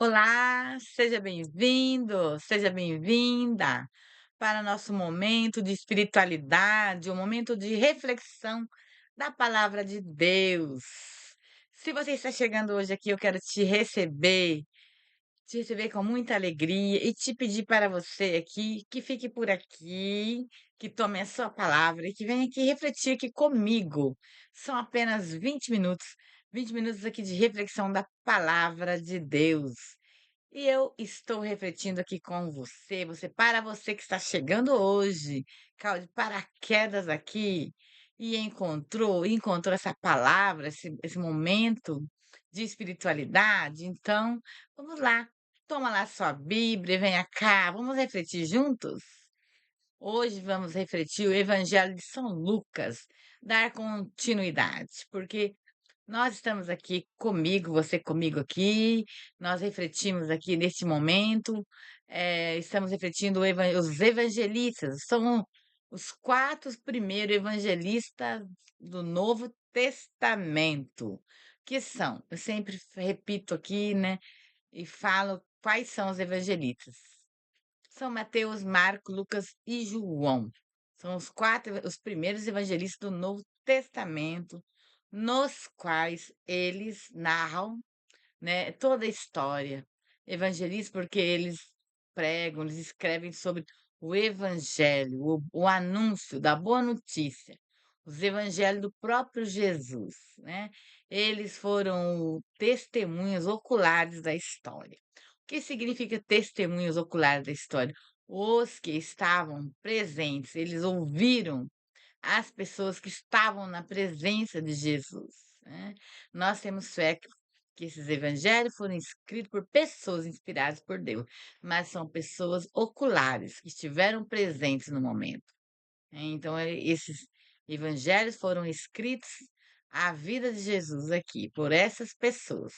Olá, seja bem-vindo, seja bem-vinda para nosso momento de espiritualidade, um momento de reflexão da palavra de Deus. Se você está chegando hoje aqui, eu quero te receber com muita alegria e te pedir para você aqui que fique por aqui, que tome a sua palavra e que venha aqui refletir aqui comigo. São apenas 20 minutos aqui de reflexão da palavra de Deus. E eu estou refletindo aqui com você que está chegando hoje, caiu de paraquedas aqui e encontrou essa palavra, esse momento de espiritualidade. Então, vamos lá, toma lá sua Bíblia, e venha cá, vamos refletir juntos? Hoje vamos refletir o Evangelho de São Lucas, dar continuidade, porque nós estamos aqui comigo, você comigo aqui, nós refletimos aqui neste momento, estamos refletindo os evangelistas, são os 4 primeiros evangelistas do Novo Testamento, que são, eu sempre repito aqui, né, e falo quais são os evangelistas. São Mateus, Marcos, Lucas e João. São os primeiros evangelistas do Novo Testamento, nos quais eles narram, né, toda a história. Evangelistas, porque eles pregam, eles escrevem sobre o evangelho, o anúncio da boa notícia, os evangelhos do próprio Jesus, né? Eles foram testemunhas oculares da história. O que significa testemunhas oculares da história? Os que estavam presentes, eles ouviram as pessoas que estavam na presença de Jesus, né. Nós temos fé que esses evangelhos foram escritos por pessoas inspiradas por Deus, mas são pessoas oculares, que estiveram presentes no momento, né. Então, esses evangelhos foram escritos a vida de Jesus aqui, por essas pessoas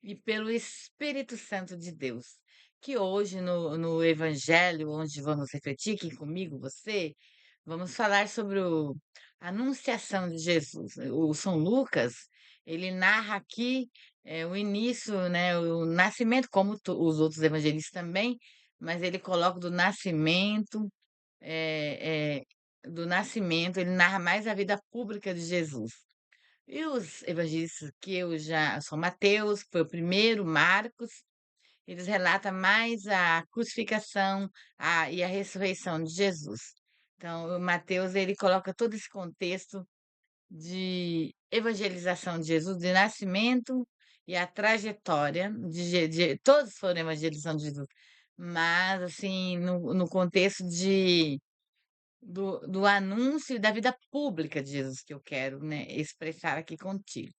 e pelo Espírito Santo de Deus, que hoje no evangelho onde vamos refletir aqui comigo, você, vamos falar sobre a anunciação de Jesus. O São Lucas, ele narra aqui, o início, né, o nascimento, como os outros evangelistas também, mas ele coloca eh do nascimento, ele narra mais a vida pública de Jesus. E os evangelistas que eu já São Mateus, que foi o primeiro, Marcos, eles relatam mais a crucificação, e a ressurreição de Jesus. Então, o Mateus, ele coloca todo esse contexto de evangelização de Jesus, de nascimento e a trajetória de todos foram evangelização de Jesus, mas, assim, no contexto do anúncio da vida pública de Jesus que eu quero, né, expressar aqui contigo.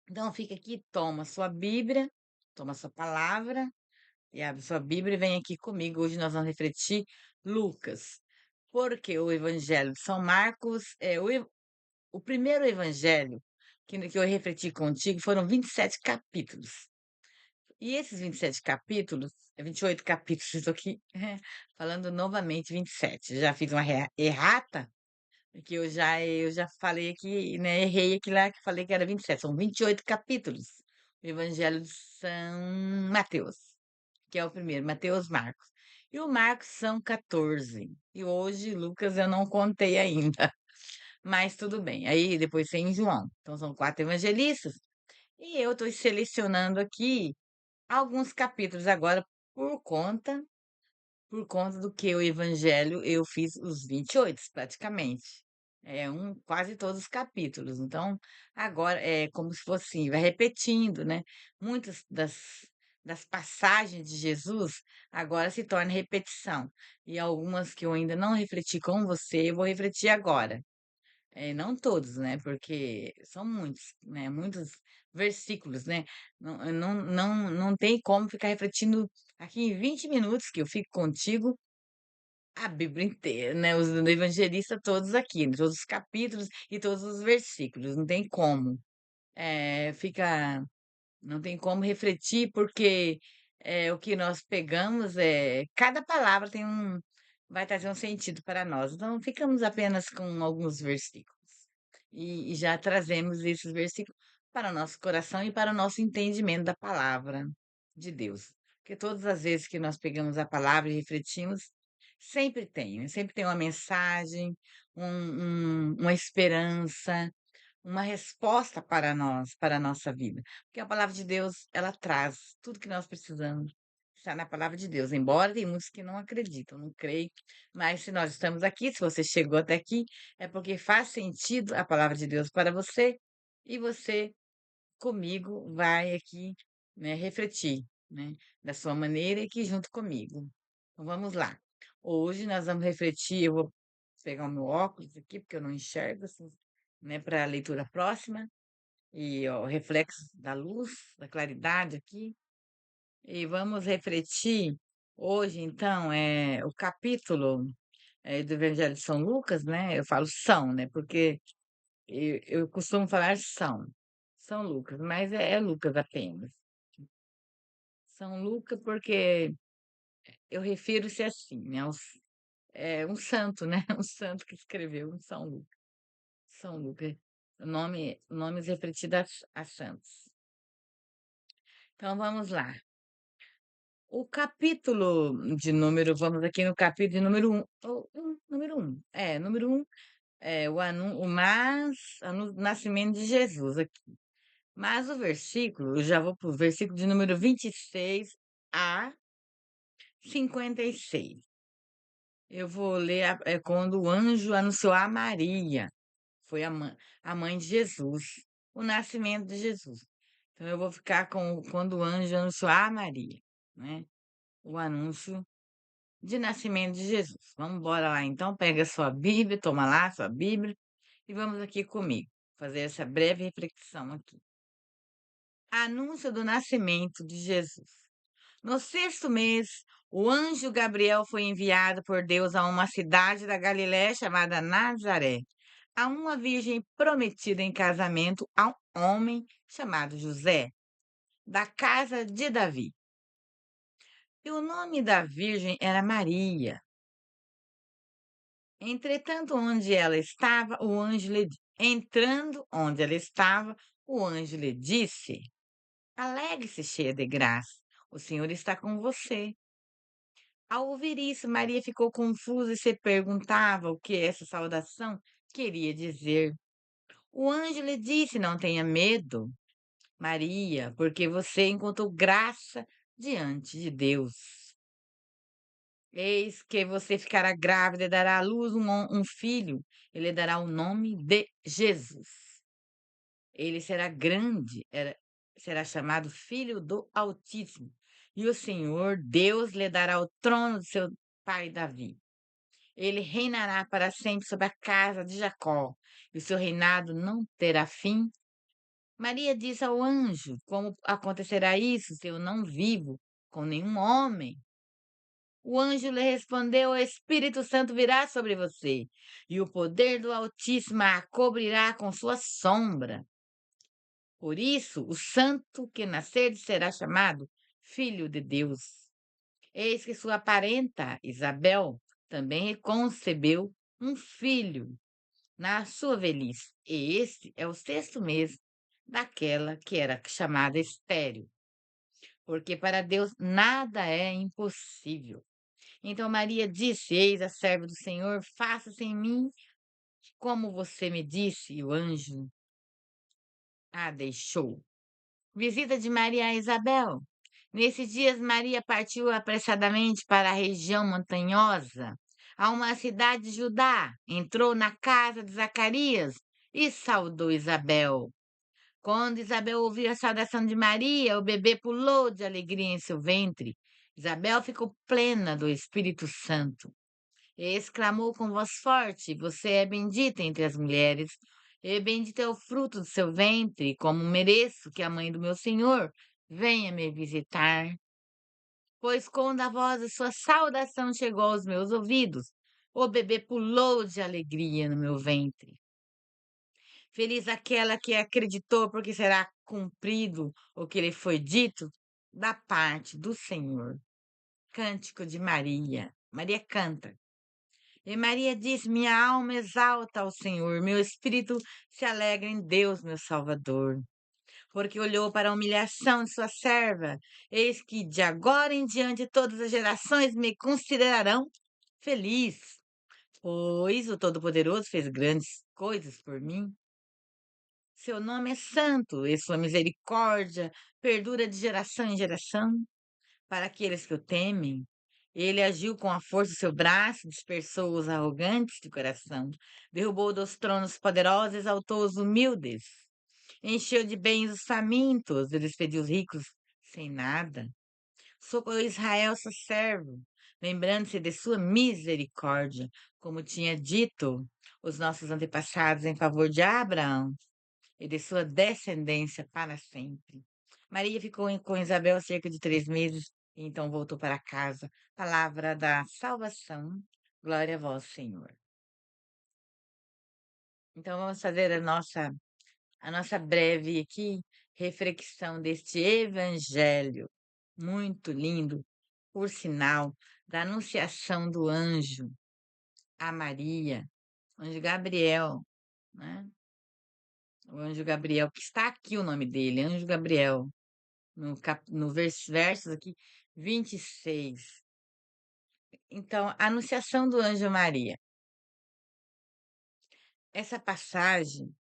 Então fica aqui, toma sua Bíblia, toma sua palavra e abre sua Bíblia e vem aqui comigo. Hoje nós vamos refletir Lucas, porque o Evangelho de São Marcos é o primeiro evangelho que eu refleti contigo foram 27 capítulos. E esses 27 capítulos, 28 capítulos, estou aqui falando novamente 27. Já fiz uma errata, porque eu já falei aqui, né, errei aqui lá que falei que era 27, são 28 capítulos. O Evangelho de São Mateus, que é o primeiro, Mateus, Marcos. E o Marcos são 14. E hoje, Lucas, eu não contei ainda, mas tudo bem. Aí depois tem João. Então são 4 evangelistas. E eu estou selecionando aqui alguns capítulos agora por conta por conta do que o evangelho eu fiz os 28 praticamente. É quase todos os capítulos, então agora é como se fosse assim, vai repetindo, né, muitas das passagens de Jesus agora se torna repetição, e algumas que eu ainda não refleti com você, eu vou refletir agora. Não todos, né, porque são muitos, né, muitos versículos, né, não tem como ficar refletindo aqui em 20 minutos que eu fico contigo, a Bíblia inteira, né, os do evangelista todos aqui, né, todos os capítulos e todos os versículos, não tem como. Fica Não tem como refletir, porque, o que nós pegamos, cada palavra vai trazer um sentido para nós, então ficamos apenas com alguns versículos. E já trazemos esses versículos para o nosso coração e para o nosso entendimento da palavra. de Deus. Porque todas as vezes que nós pegamos a palavra e refletimos, sempre tem, né? Sempre tem uma mensagem, uma esperança, uma resposta para nós, para a nossa vida. Porque a palavra de Deus, ela traz tudo que nós precisamos. Está na palavra de Deus, embora tem muitos que não acreditam, não creem, mas se nós estamos aqui, se você chegou até aqui, é porque faz sentido a palavra de Deus para você e você comigo vai aqui, né, refletir, né, da sua maneira e aqui junto comigo. Então vamos lá. Hoje nós vamos refletir, eu vou pegar o meu óculos aqui, porque eu não enxergo, assim, né, para a leitura próxima, e ó, o reflexo da luz, da claridade aqui. E vamos refletir hoje, então, é o capítulo do Evangelho de São Lucas, né? Eu falo São, né? Porque eu costumo falar São Lucas, mas é Lucas apenas. São Lucas porque eu refiro-se assim, né? É um santo, né? Um santo que escreveu um São Lucas. São Lucas. Nomes refletidos a santos. Então vamos lá. O capítulo de número, vamos aqui no capítulo de número número 1. Número 1 é o nascimento de Jesus aqui. Mas o versículo, eu já vou para o versículo de número 26 a 56. Eu vou ler quando o anjo anunciou a Maria, foi a mãe de Jesus, o nascimento de Jesus. Então eu vou ficar com quando o anjo anunciou a Maria, né? O anúncio de nascimento de Jesus. Vamos embora lá então, pega a sua Bíblia, toma lá a sua Bíblia e vamos aqui comigo fazer essa breve reflexão aqui. Anúncio do nascimento de Jesus. No sexto mês, o anjo Gabriel foi enviado por Deus a uma cidade da Galiléia chamada Nazaré, a uma virgem prometida em casamento a um homem chamado José, da casa de Davi. E o nome da virgem era Maria. Entretanto, onde ela estava, o anjo lhe entrando onde ela estava, o anjo lhe disse: Alegre-se, cheia de graça, o Senhor está com você. Ao ouvir isso, Maria ficou confusa e se perguntava o que essa saudação queria dizer. O anjo lhe disse: Não tenha medo, Maria, porque você encontrou graça diante de Deus. Eis que você ficará grávida e dará à luz um filho. Ele dará o nome de Jesus. Ele será grande, será chamado Filho do Altíssimo. E o Senhor, Deus, lhe dará o trono de seu pai Davi. Ele reinará para sempre sobre a casa de Jacó, e o seu reinado não terá fim. Maria disse ao anjo: Como acontecerá isso se eu não vivo com nenhum homem? O anjo lhe respondeu: O Espírito Santo virá sobre você, e o poder do Altíssimo a cobrirá com sua sombra. Por isso, o santo que nascer será chamado Filho de Deus. Eis que sua parenta, Isabel, também concebeu um filho na sua velhice, e este é o sexto mês daquela que era chamada estéril, porque para Deus nada é impossível. Então Maria disse: Eis a serva do Senhor, faça-se em mim como você me disse. E o anjo a deixou. Visita de Maria a Isabel. Nesses dias, Maria partiu apressadamente para a região montanhosa, a uma cidade de Judá. Entrou na casa de Zacarias e saudou Isabel. Quando Isabel ouviu a saudação de Maria, o bebê pulou de alegria em seu ventre. Isabel ficou plena do Espírito Santo e exclamou com voz forte: Você é bendita entre as mulheres, e bendito é o fruto do seu ventre, como mereço que a mãe do meu Senhor venha me visitar. Pois quando a voz de sua saudação chegou aos meus ouvidos, o bebê pulou de alegria no meu ventre. Feliz aquela que acreditou, porque será cumprido o que lhe foi dito da parte do Senhor. Cântico de Maria. Maria canta. E Maria diz: Minha alma exalta ao Senhor, meu espírito se alegra em Deus, meu Salvador, porque olhou para a humilhação de sua serva. Eis que de agora em diante todas as gerações me considerarão feliz, pois o Todo-Poderoso fez grandes coisas por mim. Seu nome é santo, e sua misericórdia perdura de geração em geração para aqueles que o temem. Ele agiu com a força do seu braço, dispersou os arrogantes de coração, derrubou dos tronos poderosos, exaltou os humildes, encheu de bens os famintos e despediu os ricos sem nada. Socorreu Israel, seu servo, lembrando-se de sua misericórdia, como tinha dito os nossos antepassados em favor de Abraão e de sua descendência para sempre. Maria ficou com Isabel cerca de 3 meses e então voltou para casa. Palavra da salvação. Glória a vós, Senhor. Então vamos fazer a nossa breve aqui reflexão deste evangelho muito lindo, por sinal, da anunciação do anjo a Maria, anjo Gabriel, né? O anjo Gabriel, que está aqui o nome dele, anjo Gabriel, no versos aqui 26. Então, a anunciação do anjo Maria. Essa passagem,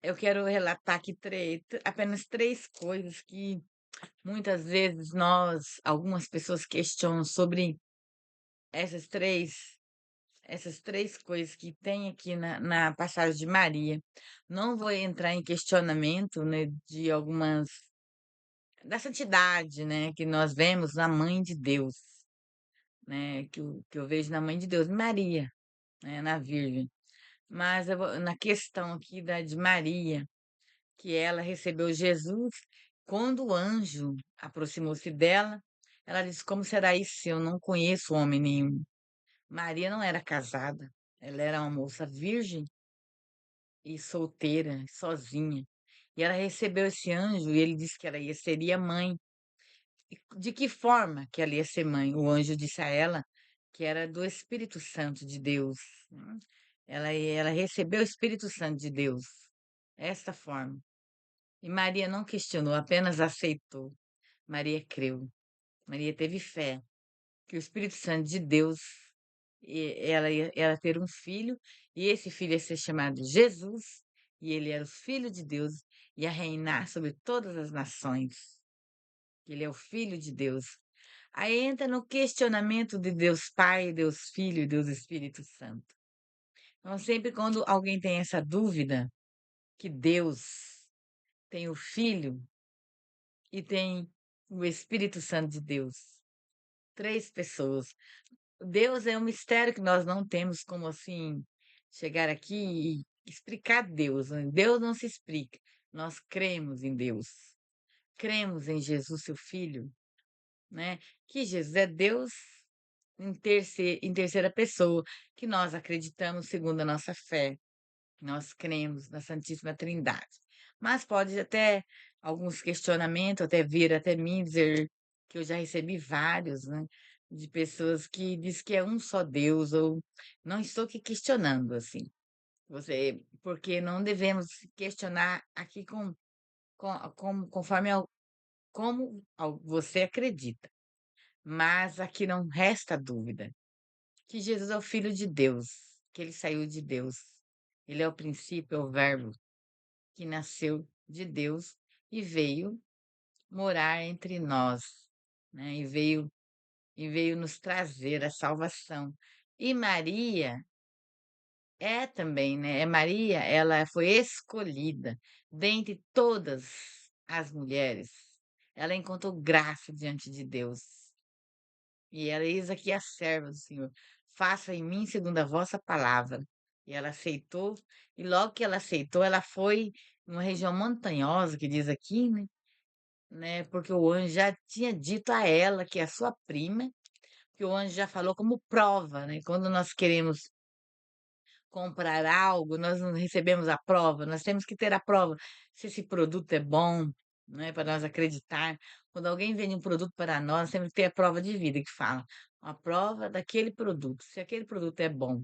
eu quero relatar aqui apenas 3 coisas que muitas vezes algumas pessoas questionam sobre essas três, essas 3 coisas que tem aqui na passagem de Maria. Não vou entrar em questionamento, né, de algumas da santidade, né, que nós vemos na Mãe de Deus, né, que eu vejo na Mãe de Deus, Maria, né, na Virgem. Mas na questão aqui de Maria, que ela recebeu Jesus, quando o anjo aproximou-se dela, ela disse: Como será isso se eu não conheço homem nenhum? Maria não era casada, ela era uma moça virgem e solteira, sozinha. E ela recebeu esse anjo e ele disse que ela seria mãe. E de que forma que ela ia ser mãe? O anjo disse a ela que era do Espírito Santo de Deus, né? Ela recebeu o Espírito Santo de Deus, esta forma. E Maria não questionou, apenas aceitou. Maria creu. Maria teve fé que o Espírito Santo de Deus, ela ter um filho, e esse filho ia ser chamado Jesus, e ele era o Filho de Deus, ia reinar sobre todas as nações. Ele é o Filho de Deus. Aí entra no questionamento de Deus Pai, Deus Filho e Deus Espírito Santo. Então, sempre quando alguém tem essa dúvida, que Deus tem o Filho e tem o Espírito Santo de Deus, 3 pessoas. Deus é um mistério que nós não temos como assim chegar aqui e explicar Deus, né? Deus não se explica. Nós cremos em Deus. Cremos em Jesus, seu Filho, né? Que Jesus é Deus em terceira pessoa, que nós acreditamos segundo a nossa fé. Nós cremos na Santíssima Trindade. Mas pode até alguns questionamentos, até vir até mim dizer que eu já recebi vários, né? De pessoas que diz que é um só Deus, ou não estou aqui questionando, assim. Porque não devemos questionar aqui conforme você acredita. Mas aqui não resta dúvida que Jesus é o Filho de Deus, que ele saiu de Deus. Ele é o princípio, é o Verbo que nasceu de Deus e veio morar entre nós, né? E veio nos trazer a salvação. E Maria também, né? Maria, ela foi escolhida dentre todas as mulheres. Ela encontrou graça diante de Deus. E ela, eis aqui a serva do Senhor, faça em mim segundo a vossa palavra. E ela aceitou, e logo que ela aceitou, ela foi numa região montanhosa, que diz aqui, né? Porque o anjo já tinha dito a ela, que é a sua prima, que o anjo já falou como prova, né? Quando nós queremos comprar algo, nós não recebemos a prova, nós temos que ter a prova se esse produto é bom, né, para nós acreditar. Quando alguém vende um produto para nós temos que ter a prova de vida que fala, a prova daquele produto, se aquele produto é bom.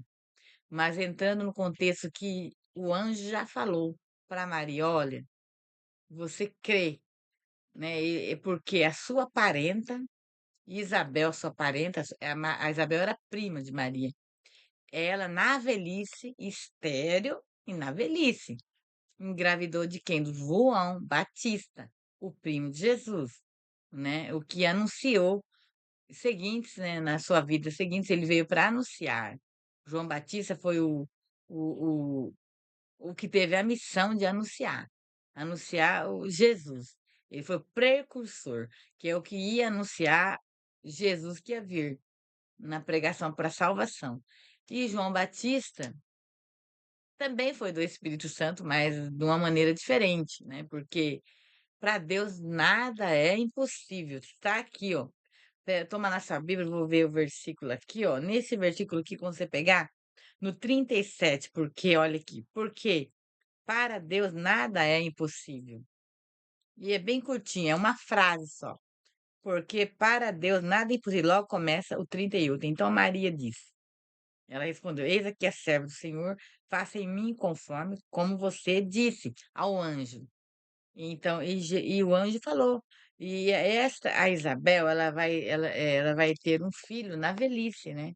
Mas entrando no contexto que o anjo já falou para Maria, olha, você crê, né, porque a sua parenta, Isabel, sua parenta, a Isabel era prima de Maria. Ela, na velhice, estéril e na velhice, engravidou de quem? Do João Batista, o primo de Jesus, né? O que anunciou seguintes, né, na sua vida seguintes, ele veio para anunciar. João Batista foi o, o que teve a missão de anunciar o Jesus. Ele foi o precursor, que é o que ia anunciar Jesus que ia vir na pregação para salvação. E João Batista também foi do Espírito Santo, mas de uma maneira diferente, né? Porque para Deus nada é impossível. Está aqui, ó. Toma na sua Bíblia, vou ver o versículo aqui, ó. Nesse versículo aqui, quando você pegar, no 37, porque, olha aqui, porque para Deus nada é impossível. E é bem curtinho, é uma frase só. Porque para Deus nada é impossível. Logo começa o 38. Então Maria disse. Ela respondeu: Eis aqui a serva do Senhor, faça em mim conforme como você disse ao anjo. Então, e o anjo falou. E a Isabel, ela vai ter um filho na velhice, né?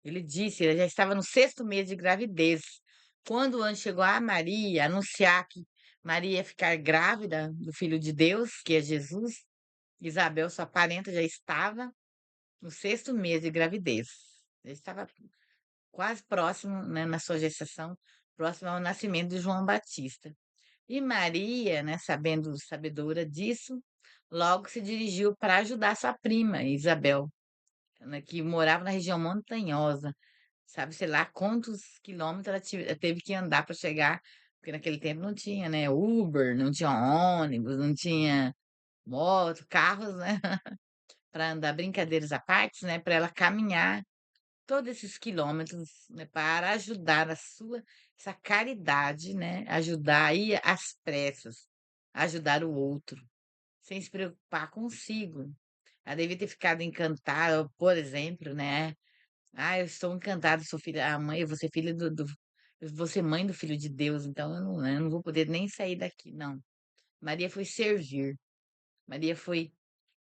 Ele disse, ela já estava no sexto mês de gravidez. Quando o anjo chegou a Maria, anunciar que Maria ia ficar grávida do Filho de Deus, que é Jesus, Isabel, sua parenta, já estava no sexto mês de gravidez. Já estava quase próximo, né, na sua gestação, próximo ao nascimento de João Batista. E Maria, né, sabendo sabedora disso, logo se dirigiu para ajudar sua prima, Isabel, né, que morava na região montanhosa. Sabe, sei lá quantos quilômetros teve que andar para chegar, porque naquele tempo não tinha, né, Uber, não tinha ônibus, não tinha moto, carros, né, para andar, brincadeiras à parte, né, para ela caminhar todos esses quilômetros, né, para ajudar a sua essa caridade, né, ajudar aí às pressas, ajudar o outro, sem se preocupar consigo. Ela devia ter ficado encantada, por exemplo, né? Ah, eu estou encantada, sou filha, a mãe, eu vou ser filha eu vou ser mãe do filho de Deus, então eu não vou poder nem sair daqui, não. Maria foi servir, Maria foi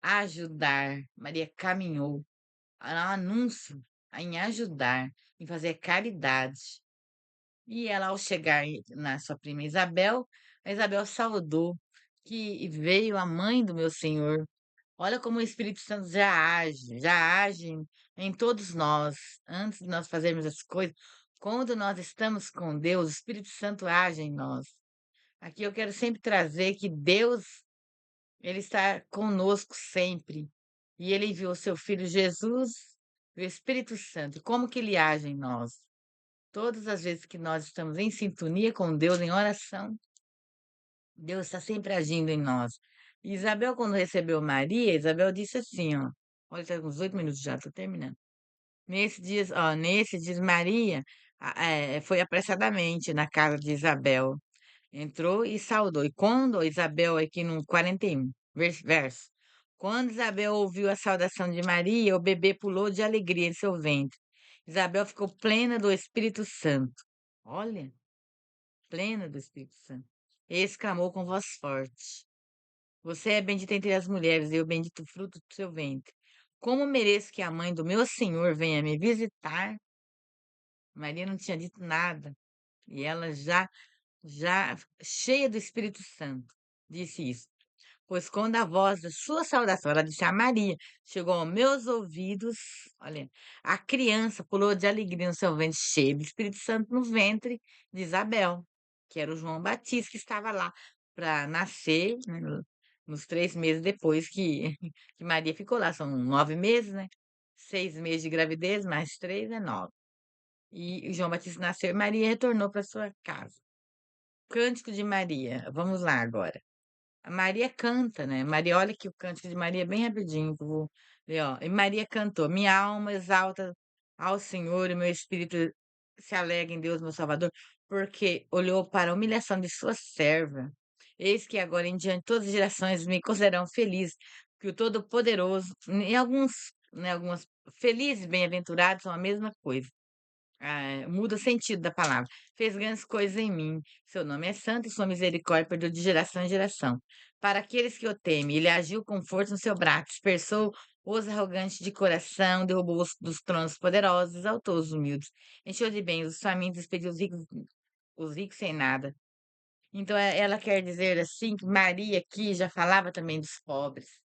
ajudar, Maria caminhou, anúncio em ajudar, em fazer caridade. E ela, ao chegar na sua prima Isabel, a Isabel saudou que veio a mãe do meu Senhor. Olha como o Espírito Santo já age em todos nós, antes de nós fazermos as coisas. Quando nós estamos com Deus, o Espírito Santo age em nós. Aqui eu quero sempre trazer que Deus, ele está conosco sempre. E ele enviou seu filho Jesus, o Espírito Santo. E como que ele age em nós? Todas as vezes que nós estamos em sintonia com Deus, em oração, Deus está sempre agindo em nós. E Isabel, quando recebeu Maria, Isabel disse assim, ó. Olha, está com uns 8 minutos já, estou terminando. Nesse dias, Maria foi apressadamente na casa de Isabel. Entrou e saudou. E quando Isabel, aqui no 41, verso. Quando Isabel ouviu a saudação de Maria, o bebê pulou de alegria em seu ventre. Isabel ficou plena do Espírito Santo. Olha, plena do Espírito Santo. E exclamou com voz forte: Você é bendita entre as mulheres, e o bendito fruto do seu ventre. Como mereço que a mãe do meu Senhor venha me visitar? Maria não tinha dito nada. E ela já cheia do Espírito Santo, disse isso. Pois quando a voz da sua saudação, ela disse a Maria, chegou aos meus ouvidos, olha, a criança pulou de alegria no seu ventre, cheio do Espírito Santo no ventre de Isabel, que era o João Batista, que estava lá para nascer, né, nos 3 meses depois que Maria ficou lá. São 9 meses, né? 6 meses de gravidez, mais 3 é 9. E o João Batista nasceu e Maria retornou para sua casa. Cântico de Maria. Vamos lá agora. A Maria canta, né? Maria, olha aqui o cântico de Maria bem rapidinho, que eu vou ler, ó. E Maria cantou: Minha alma exalta ao Senhor, e meu espírito se alegra em Deus, meu Salvador, porque olhou para a humilhação de sua serva. Eis que agora em diante todas as gerações me considerarão feliz, que o Todo-Poderoso, em alguns, né, algumas felizes e bem-aventurados são a mesma coisa. Muda o sentido da palavra. Fez grandes coisas em mim. Seu nome é santo e sua misericórdia perdura de geração em geração. Para aqueles que o temem, ele agiu com força no seu braço, dispersou os arrogantes de coração, derrubou os dos tronos poderosos, exaltou os humildes, encheu de bens os famintos, despediu os ricos sem nada. Então, ela quer dizer assim que Maria aqui já falava também dos pobres,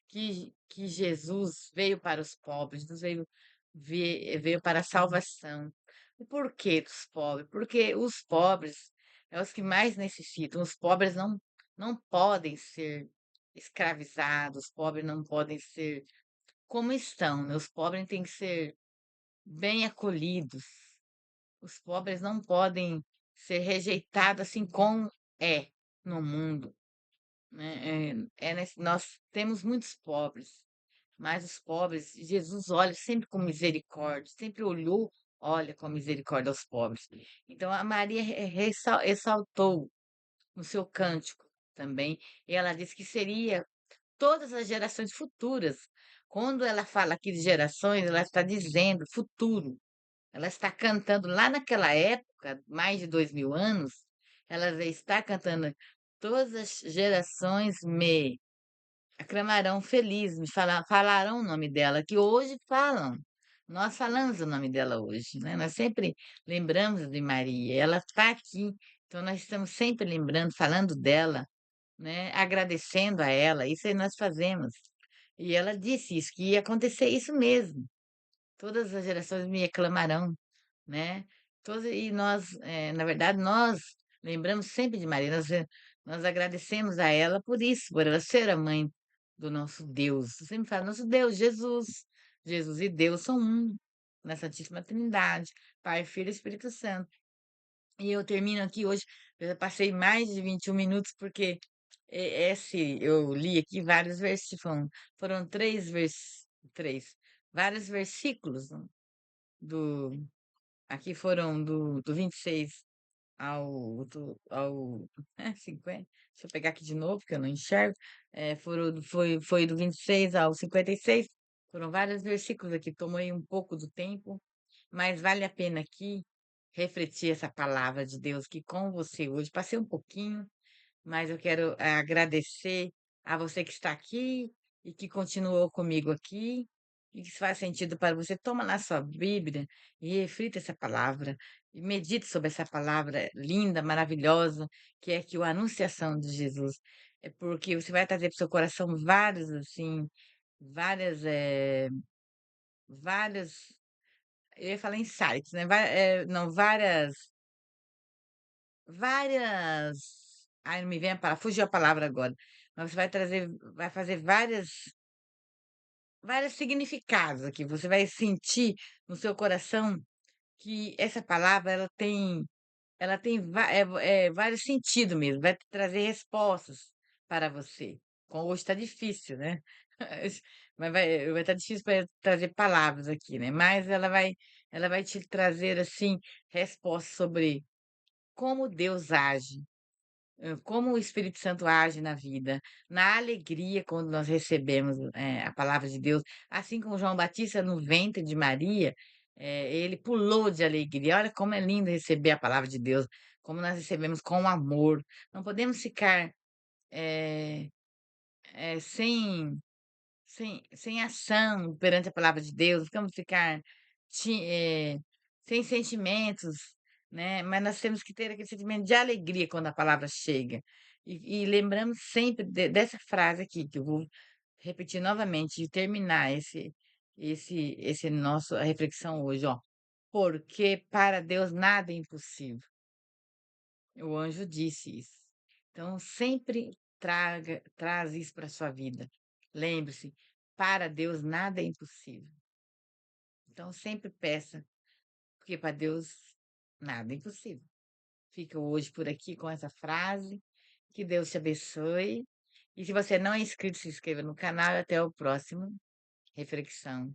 que Jesus veio para os pobres, Jesus veio para a salvação. E por que dos pobres? Porque os pobres é os que mais necessitam. Os pobres não podem ser escravizados, os pobres não podem ser como estão, né? Os pobres têm que ser bem acolhidos. Os pobres não podem ser rejeitados assim como é no mundo, né? Nós temos muitos pobres, mas os pobres, Jesus olha sempre com misericórdia, sempre olhou, olha com misericórdia aos pobres. Então a Maria exaltou no seu cântico também, e ela disse que seria todas as gerações futuras. Quando ela fala aqui de gerações, ela está dizendo futuro. Ela está cantando lá naquela época, mais de 2000 anos, ela já está cantando todas as gerações me aclamarão feliz, falarão o nome dela, que hoje falam. Nós falamos o nome dela hoje, né? Nós sempre lembramos de Maria, ela está aqui, então nós estamos sempre lembrando, falando dela, né? Agradecendo a ela, isso aí nós fazemos. E ela disse isso, que ia acontecer isso mesmo. Todas as gerações me aclamarão, né? E nós, na verdade, nós lembramos sempre de Maria, nós agradecemos a ela por isso, por ela ser a mãe do nosso Deus. Eu sempre falo, nosso Deus, Jesus. Jesus e Deus são um, na Santíssima Trindade, Pai, Filho e Espírito Santo. E eu termino aqui hoje, eu já passei mais de 21 minutos, porque eu li aqui vários versículos, foram três, vários versículos, né, do, aqui foram do 26 ao 50. Deixa eu pegar aqui de novo, que eu não enxergo. Foi do 26 ao 56. Foram vários versículos aqui, tomei um pouco do tempo, mas vale a pena aqui refletir essa palavra de Deus que com você hoje. Passei um pouquinho, mas eu quero agradecer a você que está aqui e que continuou comigo aqui e que se faz sentido para você. Toma na sua Bíblia e reflita essa palavra e medite sobre essa palavra linda, maravilhosa, que é que a anunciação de Jesus. É porque você vai trazer para o seu coração vários, assim, várias, várias, eu ia falar insights, né? Não, várias. Ai, não me vem a palavra, fugiu a palavra agora. Mas você vai fazer vários significados aqui. Você vai sentir no seu coração que essa palavra ela tem vários sentidos mesmo, vai trazer respostas para você. Hoje está difícil, né? Mas vai estar difícil para trazer palavras aqui, né? Mas ela vai te trazer assim respostas sobre como Deus age, como o Espírito Santo age na vida, na alegria quando nós recebemos, a palavra de Deus, assim como João Batista no ventre de Maria, ele pulou de alegria. Olha como é lindo receber a palavra de Deus, como nós recebemos com amor. Não podemos ficar, eh sem ação perante a palavra de Deus, vamos ficar ti sem sentimentos, né, mas nós temos que ter aquele sentimento de alegria quando a palavra chega. E lembramos sempre dessa frase aqui, que eu vou repetir novamente e terminar esse nosso a reflexão hoje, ó: "Porque para Deus nada é impossível". O anjo disse isso. Então sempre traz isso para sua vida. Lembre-se, para Deus nada é impossível. Então sempre peça, porque para Deus nada é impossível. Fica hoje por aqui com essa frase. Que Deus te abençoe. E se você não é inscrito, se inscreva no canal e até o próximo reflexão.